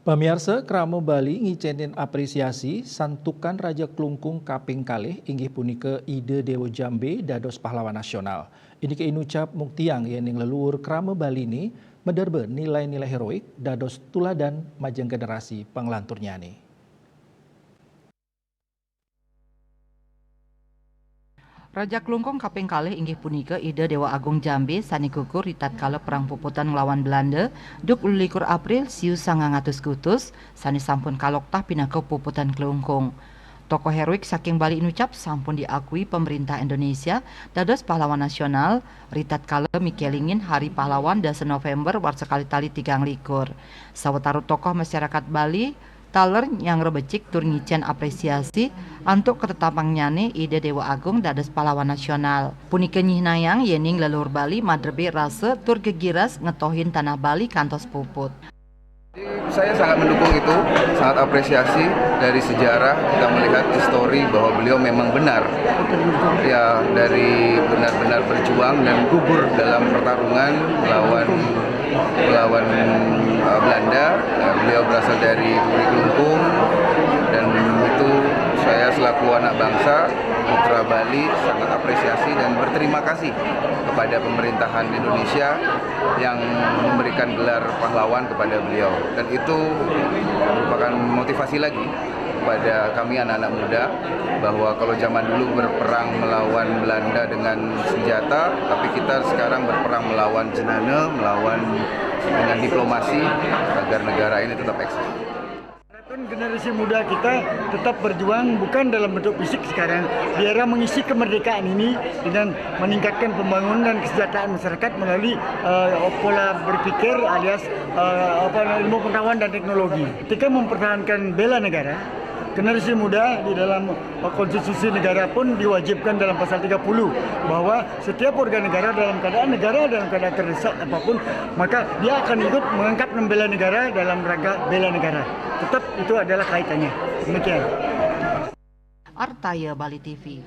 Pamirsa Krama Bali ngicenin apresiasi santukan Raja Klungkung kaping kalih inggih punika Ide Dewa Jambe dados pahlawan nasional. Ini ke inucap muktiang yening leluhur Krama Bali ini menderbe nilai-nilai heroik dados tuladan majeng generasi penglantur nyani. Raja Klungkung kaping kalih inggih punika Ide Dewa Agung Jambe sani gugur ritatkala perang puputan nglawan Belanda duk 21 April 1900 sani sampun kaloktah pinaka puputan Klungkung. Tokoh heroik saking Bali inucap sampun diakui pemerintah Indonesia dados pahlawan nasional ritatkala mikelingin Hari Pahlawan 10 November warsekali tali 3 likur. Sawetara tokoh masyarakat Bali taler yang rebecik tur ngicen apresiasi untuk ketetapangnyane Ide Dewa Agung dados pahlawan nasional. Punika nyihnayang yening leluhur Bali madrebe rase tur gegiras ngetohin tanah Bali kantos puput. Saya sangat mendukung itu, sangat apresiasi dari sejarah kita melihat histori bahwa beliau memang benar ya dari benar-benar berjuang dan gugur dalam pertarungan melawan Belanda. Beliau berasal dari Puri Klungkung dan itu saya selaku anak bangsa putra Bali sangat apresiasi dan berterima kasih kepada pemerintahan Indonesia yang memberikan gelar pahlawan kepada beliau, dan itu merupakan motivasi lagi kepada kami anak-anak muda bahwa kalau zaman dulu berperang melawan Belanda dengan senjata, tapi kita sekarang berperang melawan jenana, melawan dengan diplomasi agar negara ini tetap eksis. Generasi muda kita tetap berjuang bukan dalam bentuk fisik sekarang, biar mengisi kemerdekaan ini dengan meningkatkan pembangunan dan kesejahteraan masyarakat melalui pola berpikir alias ilmu pengetahuan dan teknologi. Ketika mempertahankan bela negara, generasi muda di dalam konstitusi negara pun diwajibkan dalam pasal 30 bahwa setiap warga negara dalam keadaan terdesak apapun, maka dia akan ikut mengangkat membela negara dalam rangka bela negara. Tetap itu adalah kaitannya. Demikian. Artaya Bali TV.